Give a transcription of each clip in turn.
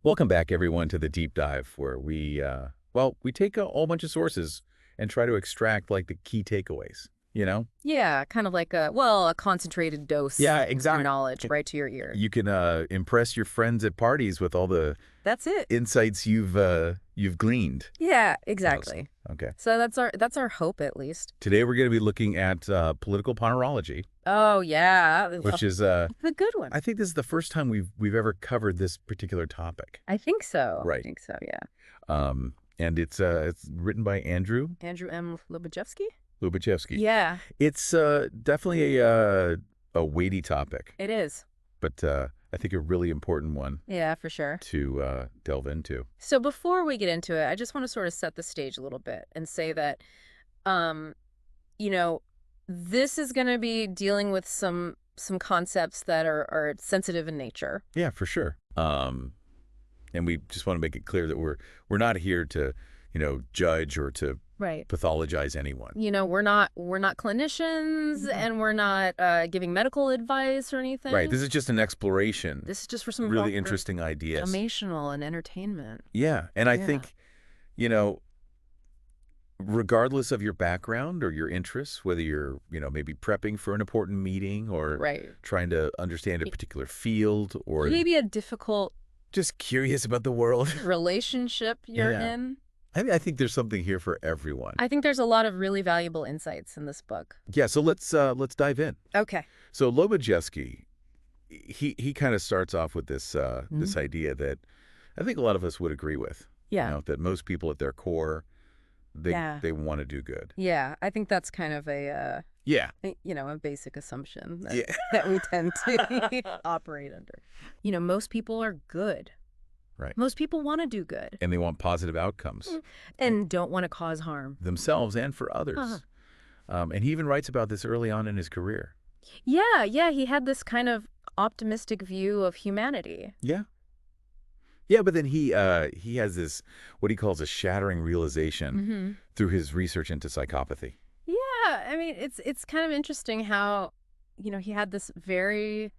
Welcome back, everyone, to the deep dive where we take a whole bunch of sources and try to extract like the key takeaways, you know? Yeah, kind of like a concentrated dose Yeah, of exactly. knowledge right to your ear. You can impress your friends at parties with all the That's it. insights you've gleaned. Yeah, Awesome. exactly. Okay. So that's our hope, at least. Today we're going to be looking at political ponerology, Oh yeah, which is the good one. I think this is the first time we've ever covered this particular topic. I think so. Right. I think so. Yeah. And it's written by Andrew Andrew M. Lobaczewski. Lobaczewski. Yeah, It's definitely a weighty topic, it is. but I think a really important one Yeah, for sure. to delve into. So before we get into it, I just want to sort of set the stage a little bit and say that, um, you know, this is going to be dealing with some concepts that are sensitive in nature. Yeah, for sure. And we just want to make it clear that we're not here to, judge or to Right. pathologize anyone. We're not clinicians, and we're not giving medical advice or anything. Right. This is just an exploration. This is just for some Really interesting ideas. informational and entertainment. Yeah. And I Yeah. think, regardless of your background or your interests, whether you're, maybe prepping for an important meeting or Right. trying to understand a particular field or Maybe a difficult just curious about the world. relationship you're Yeah. in. I think there's something here for everyone. I think there's a lot of really valuable insights in this book. Yeah, so let's dive in. Okay. So Lobaczewski, he kind of starts off with this this idea that I think a lot of us would agree with. Yeah. That most people at their core, they Yeah. they want to do good. Yeah, I think that's kind of Yeah. a basic assumption that, Yeah. that we tend to operate under. Most people are good. Right. Most people want to do good And they want positive outcomes and don't want to cause harm. themselves and for others. Uh-huh. And he even writes about this early on in his career. Yeah, he had this kind of optimistic view of humanity. Yeah. Yeah, but then he has this, what he calls a shattering realization through his research into psychopathy. Yeah, I mean, it's kind of interesting how, he had this very,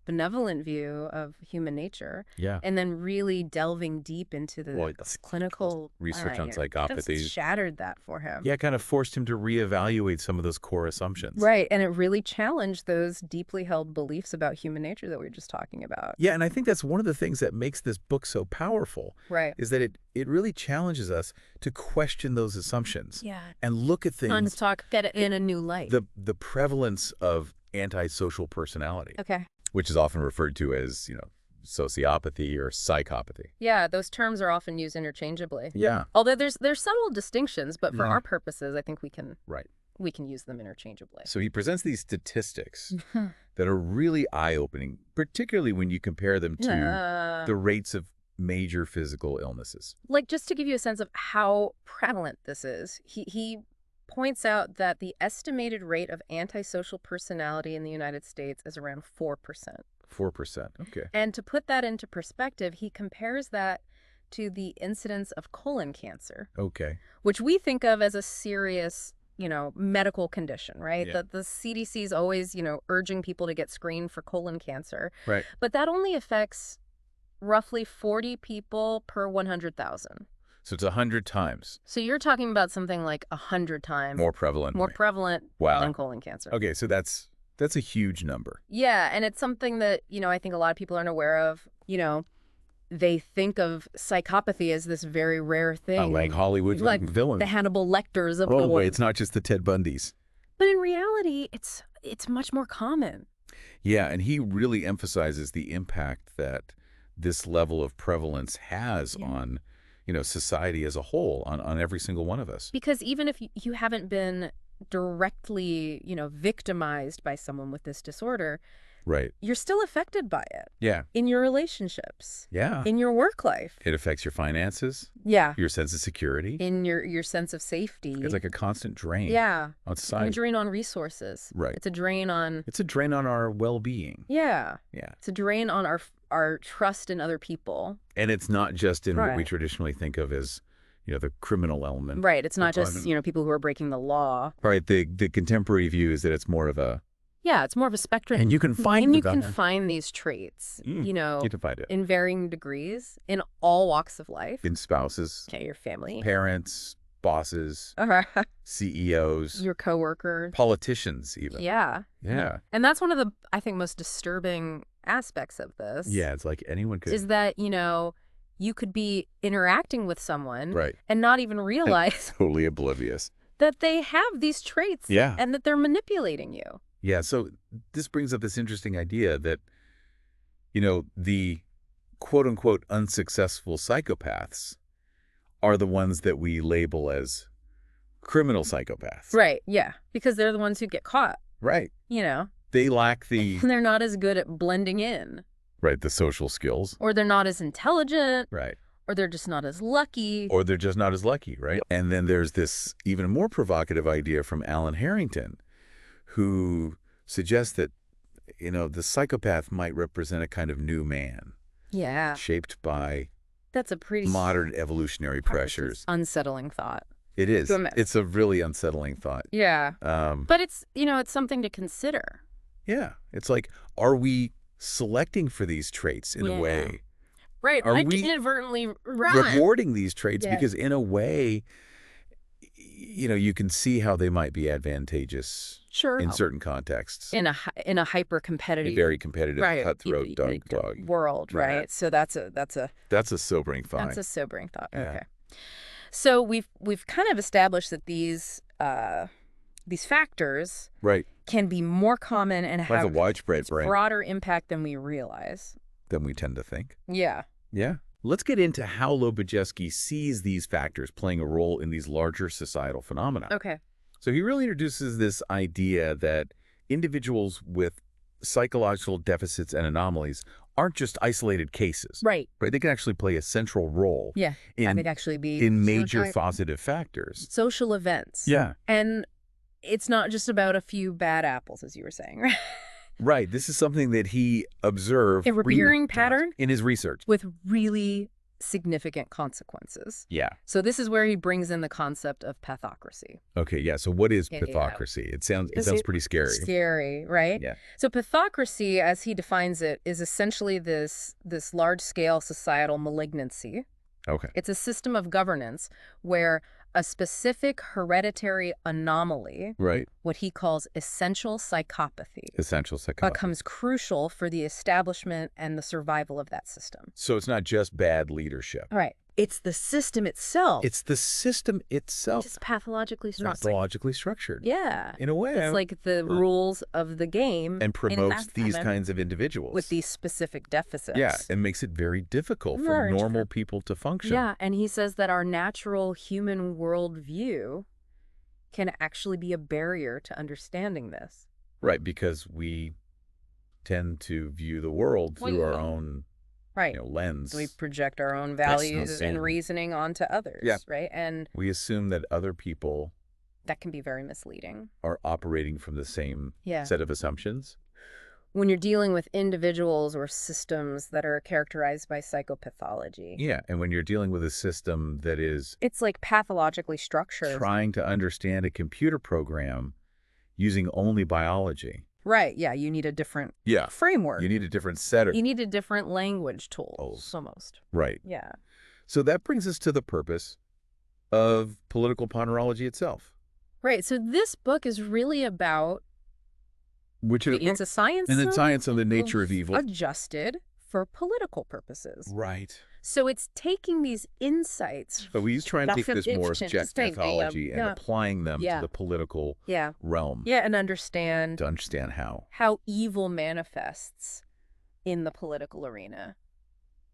benevolent view of human nature. Yeah. And then really delving deep into the Well, it's clinical research on just psychopathy. shattered that for him. Yeah, kind of forced him to reevaluate some of those core assumptions. Right, and it really challenged those deeply held beliefs about human nature that we were just talking about. Yeah, and I think that's one of the things that makes this book so powerful. Right. Is that it really challenges us to question those assumptions. Yeah. And look at things. Get it in a new light. The prevalence of antisocial personality, Okay. which is often referred to as, sociopathy or psychopathy. Yeah, those terms are often used interchangeably. Yeah. Although there's subtle distinctions, but for Yeah. our purposes, I think we can Right. use them interchangeably. So he presents these statistics that are really eye-opening, particularly when you compare them to the rates of major physical illnesses. Like, just to give you a sense of how prevalent this is, he points out that the estimated rate of antisocial personality in the United States is around 4%. 4%. Okay. And to put that into perspective, he compares that to the incidence of colon cancer, Okay. which we think of as a serious, medical condition, right? Yeah. The CDC is always, urging people to get screened for colon cancer. Right. But that only affects roughly 40 people per 100,000. So it's 100 times So you're talking about something like 100 times more prevalent. more prevalent Wow. than colon cancer. Okay, so that's a huge number. Yeah, and it's something that, I think a lot of people aren't aware of. They think of psychopathy as this very rare thing. Like Hollywood Like villains. the Hannibal Lecters of the Oh, world. wait, it's not just the Ted Bundys. But in reality, it's much more common. Yeah, and he really emphasizes the impact that this level of prevalence has on, society as a whole, on every single one of us. Because even if you haven't been directly, victimized by someone with this disorder, Right. you're still affected by it Yeah. in your relationships, Yeah. in your work life. It affects your finances, Yeah. your sense of security. In your sense of safety. It's like a constant drain Yeah. on It's a society. drain on resources. Right. It's a drain on, It's a drain on our well-being. yeah. Yeah. It's a drain on our trust in other people. And it's not just in what we Right. traditionally think of as, the criminal element. Right. It's not just, Employment. people who are breaking the law. Right. The contemporary view is that it's more of a Yeah, it's more of a spectrum. And you can find And you them. can find these traits, you know, You can find it. in varying degrees in all walks of life. In spouses, Okay, your family. parents, bosses, CEOs, Your coworkers. politicians even. Yeah. Yeah. And that's one of the, I think, most disturbing aspects of this. Yeah, it's like anyone could. Is that, you know, you could be interacting with someone Right. and not even realize Totally oblivious. that they have these traits Yeah. and that they're manipulating you. Yeah, so this brings up this interesting idea that, you know, the quote-unquote unsuccessful psychopaths are the ones that we label as criminal psychopaths. Right, yeah. Because they're the ones who get caught, Right. you know. They lack the, They're not as good at blending in. right, the social skills. Or they're not as intelligent. Right. Or they're just not as lucky. Or they're just not as lucky, right? And then there's this even more provocative idea from Alan Harrington, who suggests that, you know, the psychopath might represent a kind of new man Yeah. shaped by That's a pretty modern evolutionary pressures. unsettling thought. It is. to admit. It's a really unsettling thought. Yeah. Um, But it's, you know, it's something to consider. yeah. It's like, are we selecting for these traits in a way? Right. Are I we inadvertently rewarding these traits? Yes. Because in a way, you know, you can see how they might be advantageous Sure. in certain contexts. in a hyper A competitive very competitive, cutthroat y- dog. world, right? Right. So that's That's a sobering thought. a sobering thought. Yeah. Okay. So we've kind of established that these factors Right. can be more common and Have a have widespread brain broader impact than we realize. than we tend to think. Yeah. Yeah. Let's get into how Lobaczewski sees these factors playing a role in these larger societal phenomena. Okay. So he really introduces this idea that individuals with psychological deficits and anomalies aren't just isolated cases. Right. Right? They can actually play a central role Yeah. I in, would actually be in major causative factors. social events. Yeah. And it's not just about a few bad apples, as you were saying, right? Right. This is something that he observed A recurring pattern in his research. with really significant consequences. Yeah. So this is where he brings in the concept of pathocracy. Okay. Yeah. So what is Yeah. pathocracy? It sounds It- pretty scary. Scary, right? Yeah. So pathocracy, as he defines it, is essentially this large-scale societal malignancy. Okay. It's a system of governance where a specific hereditary anomaly, Right. what he calls essential psychopathy, Essential psychopathy. becomes crucial for the establishment and the survival of that system. So it's not just bad leadership. All right. It's the system itself. It's the system itself just pathologically structured. pathologically structured. Yeah. In a way. It's like the rules of the game. And promotes these kind kinds of individuals. with these specific deficits. Yeah, and makes it very difficult for Very normal difficult. people to function. Yeah, and he says that our natural human worldview can actually be a barrier to understanding this. Right, because we tend to view the world through our own Right. lens. We project our own That's values insane. and reasoning onto others, Yeah. right? And We assume that other people that can be very misleading. are operating from the same Yeah. set of assumptions. When you're dealing with individuals or systems that are characterized by psychopathology. Yeah, and when you're dealing with a system that is It's like pathologically structured. trying to understand a computer program using only biology. Right, yeah, you need a different Yeah. framework. You need a different set of... You need a different language tools, almost. Right. Yeah. So that brings us to the purpose of political ponerology itself. Right, so this book is really about Which is... it's a science And the science of the nature of evil. adjusted for political purposes. Right. So it's taking these insights. But we try and take this more It's object interesting, pathology and yeah. applying them Yeah. to the political Yeah. realm Yeah, and understand to understand how how evil manifests in the political arena.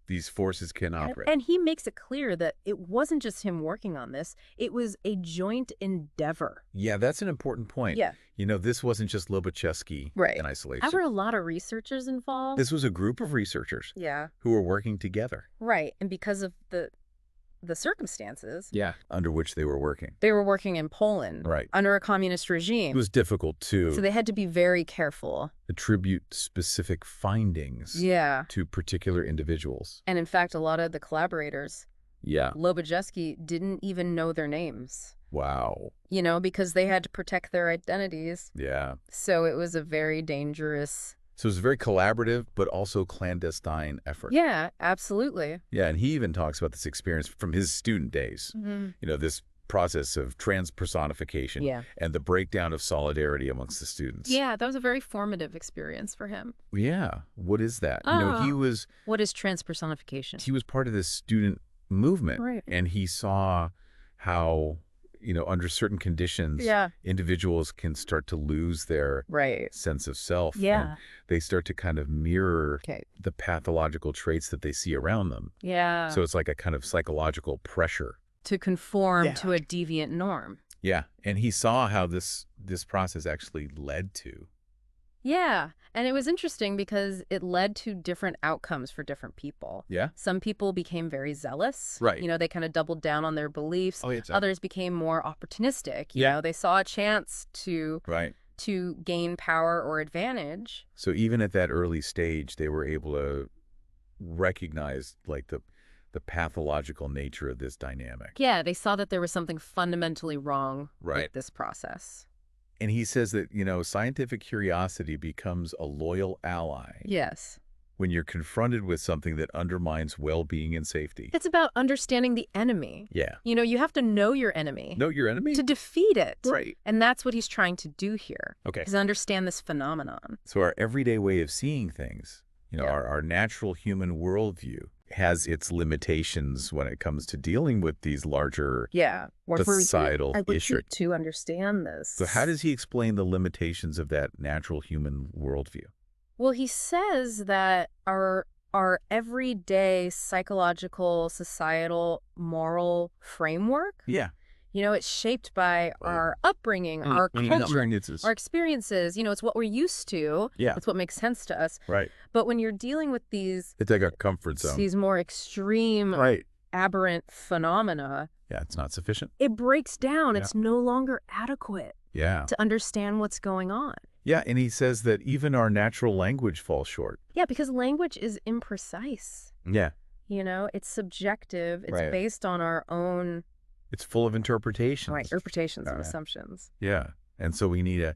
these forces can operate. And he makes it clear that it wasn't just him working on this. It was a joint endeavor. Yeah, that's an important point. Yeah. You know, this wasn't just Lobaczewski Right. in isolation. There were a lot of researchers involved. This was a group of researchers Yeah. who were working together. Right. And because of the circumstances, Yeah. Under which they were working. they were working in Poland Right. under a communist It regime. was difficult to So they had to be very careful. attribute specific findings Yeah. to particular individuals. And in fact, a lot of the collaborators, Yeah. Lobaczewski didn't even know their names. Wow. you know, because they had to protect their identities. Yeah. So it was a very dangerous. So it was a very collaborative, but also clandestine effort. Yeah, absolutely. Yeah, and he even talks about this experience from his student days. You know, this process of transpersonification Yeah. and the breakdown of solidarity amongst the students. Yeah, that was a very formative experience for him. Yeah. What is that? You know, What is transpersonification? he was part of this student movement. Right. And he saw how, you know, under certain conditions, individuals can start to lose their sense of self. Yeah. And they start to kind of mirror Okay. the pathological traits that they see around them. Yeah. So it's like a kind of psychological pressure. To conform to a deviant norm. Yeah. And he saw how this process actually led to. Yeah. And it was interesting because it led to different outcomes for different people. Yeah. Some people became very zealous. Right. You know, they kind of doubled down on their beliefs. Oh, yeah, exactly. Others became more opportunistic. You know, they saw a chance to gain power or advantage. So even at that early stage, they were able to recognize like the pathological nature of this dynamic. Yeah, they saw that there was something fundamentally wrong Right. with this process. And he says that, you know, scientific curiosity becomes a loyal ally Yes. when you're confronted with something that undermines well-being and safety. It's about understanding the enemy. Yeah. You know, you have to know your enemy. Know your enemy? To defeat it. Right. And that's what he's trying to do here. Okay. Is understand this phenomenon. So our everyday way of seeing things, you know, our natural human worldview has its limitations when it comes to dealing with these larger societal issues. To understand this. So how does he explain the limitations of that natural human worldview? Well, he says that our everyday psychological, societal, moral framework, you know, it's shaped by our upbringing, our culture, our experiences. You know, it's what we're used to. Yeah. It's what makes sense to us. Right. But when you're dealing with these... It's like a comfort zone. These more extreme, aberrant phenomena... Yeah, it's not sufficient. It breaks down. It's no longer adequate to understand what's going on. Yeah, and he says that even our natural language falls short. Yeah, because language is imprecise. Yeah. You know, it's subjective. It's based on our own... It's full of interpretations. Right, interpretations and assumptions. Yeah, and so we need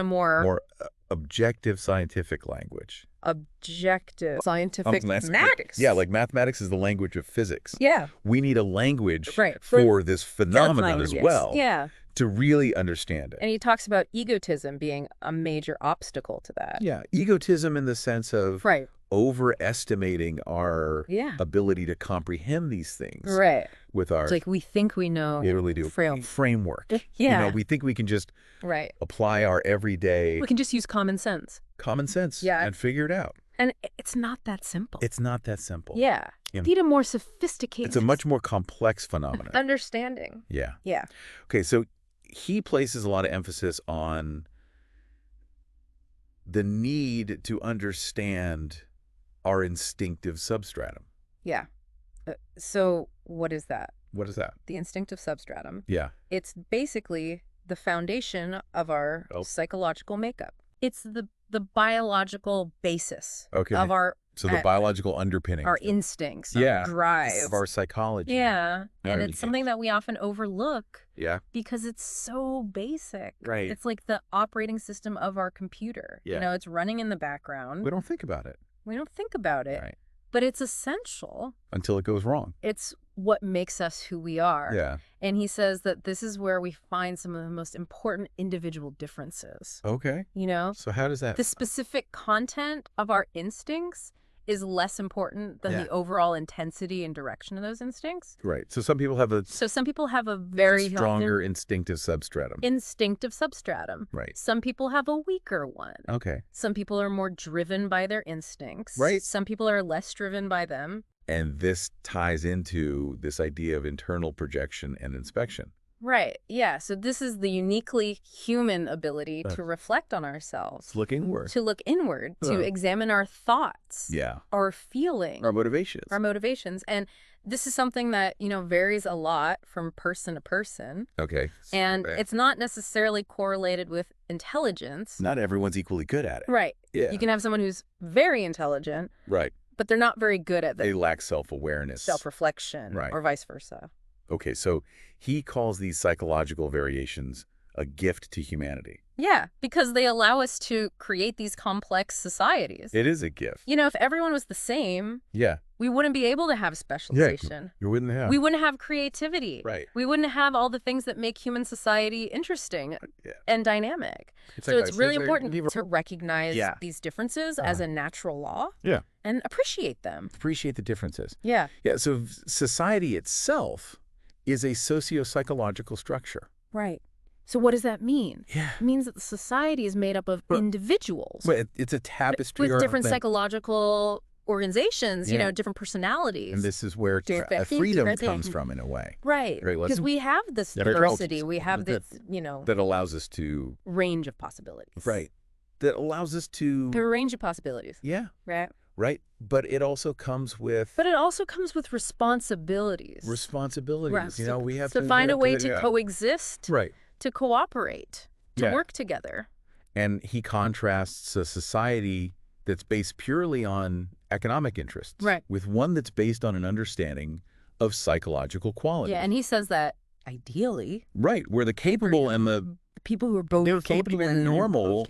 more objective scientific language. Objective scientific mathematics. Yeah, like mathematics is the language of physics. Yeah. We need a language for this phenomenon as well. Yeah. To really understand it. And he talks about egotism being a major obstacle to that. Yeah, egotism in the sense of overestimating our ability to comprehend these things. Right. With our... It's like we think we know. We really do. Framework. Yeah. You know, we think we can just apply our everyday... We can just use common sense. Common sense. Yeah. And figure it out. And it's not that simple. It's not that simple. Yeah. You need a more sophisticated... It's a much more complex phenomenon. Understanding. Yeah. Yeah. Okay, so he places a lot of emphasis on the need to understand our instinctive substratum. Yeah. So what is that? What is that? The instinctive substratum. Yeah. It's basically the foundation of our psychological makeup. It's the biological basis of our... So the biological underpinning. Our instincts, our drive. Of our psychology. Yeah. And it's something that we often overlook. Yeah. Because it's so basic. Right. It's like the operating system of our computer. Yeah. You know, it's running in the background. We don't think about it. We don't think about it. Right. But it's essential. Until it goes wrong. It's what makes us who we are. Yeah. And he says that this is where we find some of the most important individual differences. Okay. You know? So how does that... The specific content of our instincts is less important than the overall intensity and direction of those instincts. Right. So some people have a very stronger instinctive substratum. Instinctive substratum. Right. Some people have a weaker one. Okay. Some people are more driven by their instincts. Right. Some people are less driven by them. And this ties into this idea of internal projection and inspection. Right. Yeah. So this is the uniquely human ability to reflect on ourselves. To look inward. To look inward. To examine our thoughts. Yeah. Our feelings. Our motivations. Our motivations. And this is something that, you know, varies a lot from person to person. Okay. And it's not necessarily correlated with intelligence. Not everyone's equally good at it. Right. Yeah. You can have someone who's very intelligent. Right. But they're not very good at They lack self-awareness. Self-reflection. Right. Or vice versa. Okay, so he calls these psychological variations a gift to humanity. Yeah, because they allow us to create these complex societies. It is a gift. You know, if everyone was the same, Yeah. we wouldn't be able to have specialization. You wouldn't have. We wouldn't have creativity. Right. We wouldn't have all the things that make human society interesting and dynamic. It's So like it's really important to recognize these differences as a natural law Yeah. and appreciate them. Appreciate the differences. Yeah. Yeah, so society itself is a socio-psychological structure. Right. So what does that mean? Yeah. It means that the society is made up of individuals Well, it's a tapestry with different thing. psychological organizations, you know, different personalities. And this is where freedom comes from, in a way. Right. Very well. Because we have this diversity. We have this, you know, That allows us to... range of possibilities. Right. That allows us to... The range of possibilities. Yeah. Right. Right. But it also comes with... But it also comes with responsibilities. Responsibilities. You know, we have to find a way to coexist. Right. To cooperate. To work together. And he contrasts a society that's based purely on economic interests with one that's based on an understanding of psychological qualities. Yeah, and he says that ideally... Right, where the capable and the people who are both capable and normal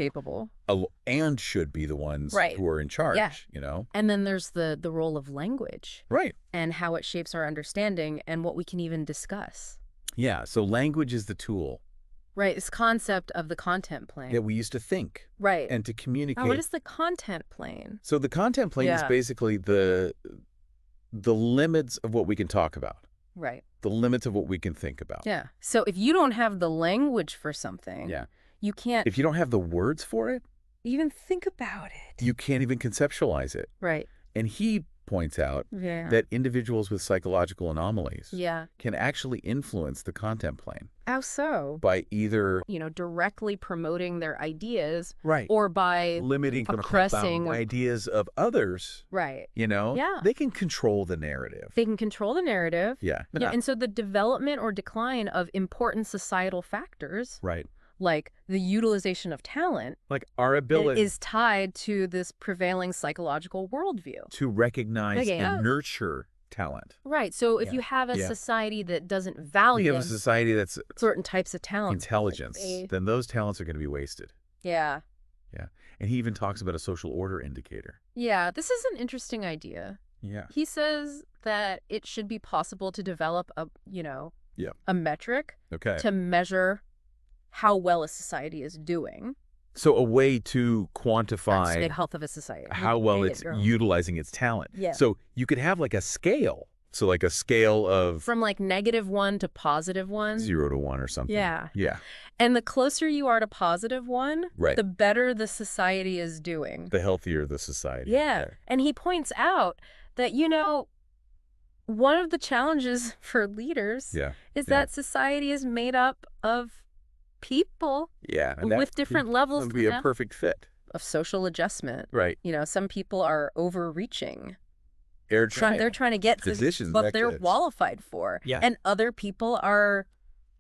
and should be the ones who are in charge, you know? And then there's the role of language. Right. And how it shapes our understanding and what we can even discuss. Yeah, so language is the tool. Right, this concept of the content plane. That we used to think. Right. And to communicate. Oh, what is the content plane? So the content plane is basically the limits of what we can talk about. Right. The limits of what we can think about. Yeah. So if you don't have the language for something, you can't... If you don't have the words for it... even think about it. You can't even conceptualize it. Right. And he points out that individuals with psychological anomalies can actually influence the content plane. How so? By either... you know, directly promoting their ideas. Right. Or by limiting oppressing ideas of others. Right. You know? Yeah. They can control the narrative. They can control the narrative. Yeah. Yeah. And so the development or decline of important societal factors. Right. Like the utilization of talent. Like our ability. Is tied to this prevailing psychological worldview. To recognize and nurture talent. Right. So if you have a society that doesn't value... you have a society that's... certain types of talent. Intelligence. Then those talents are going to be wasted. Yeah. Yeah. And he even talks about a social order indicator. Yeah. This is an interesting idea. Yeah. He says that it should be possible to develop a, you know, a metric to measure how well a society is doing. So a way to quantify the health of a society, how well it's utilizing its talent. Yeah. So you could have like a scale. So like a scale of... from like -1 to +1. 0 to 1 or something. Yeah. Yeah. And the closer you are to +1, right, the better the society is doing. The healthier the society. Yeah. And he points out that, you know, one of the challenges for leaders is that society is made up of people with different levels. That would be a perfect fit. Of social adjustment. Right. You know, some people are overreaching. They're trying to get to what they're qualified for. Yeah. And other people are...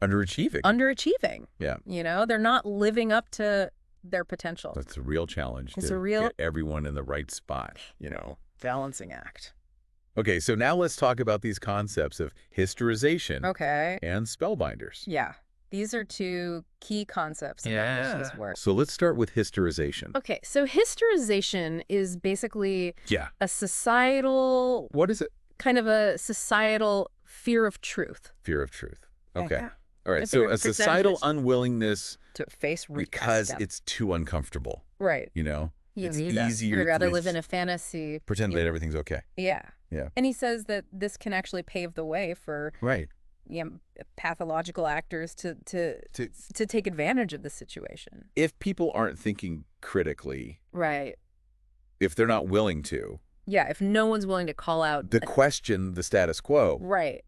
underachieving. Yeah. You know, they're not living up to their potential. That's a real challenge. It's to get everyone in the right spot, you know. Balancing act. Okay, so now let's talk about these concepts of hysterization and spellbinders. Yeah. These are two key concepts in his work. So let's start with hysterization. Okay, so hysterization is basically a societal... what is it? Kind of a societal fear of truth. Fear of truth. Okay. All right, so a societal unwillingness to face because it's too uncomfortable. Right. You know? It's easier. You'd rather live in a fantasy. Pretend that everything's okay. Yeah. Yeah. And he says that this can actually pave the way for pathological actors to take advantage of the situation. If people aren't thinking critically. Right. If they're not willing to. Yeah, if no one's willing to call out question the status quo. Right.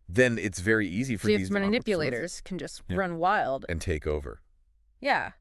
Then it's very easy for these manipulators can just run wild and take over. Yeah.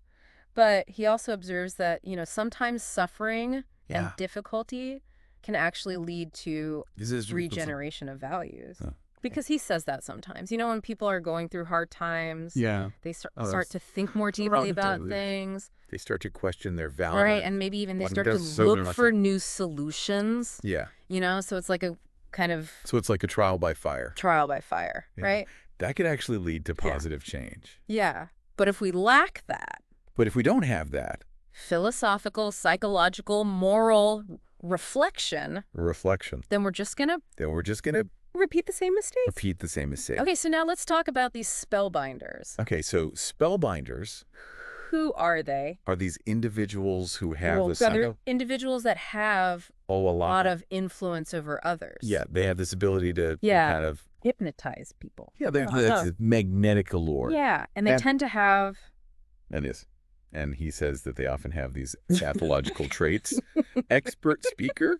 But he also observes that, you know, sometimes suffering and difficulty can actually lead to regeneration of values. Because he says that sometimes. You know, when people are going through hard times, they start to think more deeply about things. They start to question their value. Right, and maybe even they start to look for new solutions. Yeah. You know, so it's like kind of So it's like a trial by fire. trial by fire, Yeah. right? That could actually lead to positive change. Yeah. But if we lack that, But if we don't have that philosophical, psychological, moral reflection, reflection, then we're just going to then we're just going to repeat the same mistakes. repeat the same mistake. Okay, so now let's talk about these spellbinders. Okay, so spellbinders Who are they? are these individuals who have Well, a they're individuals that have a a lot lot of influence over others. Yeah, they have this ability to Yeah. kind of Hypnotize people. that's a magnetic allure. Yeah, and they And- tend to have... And yes. And he says that they often have these pathological traits. Expert speaker,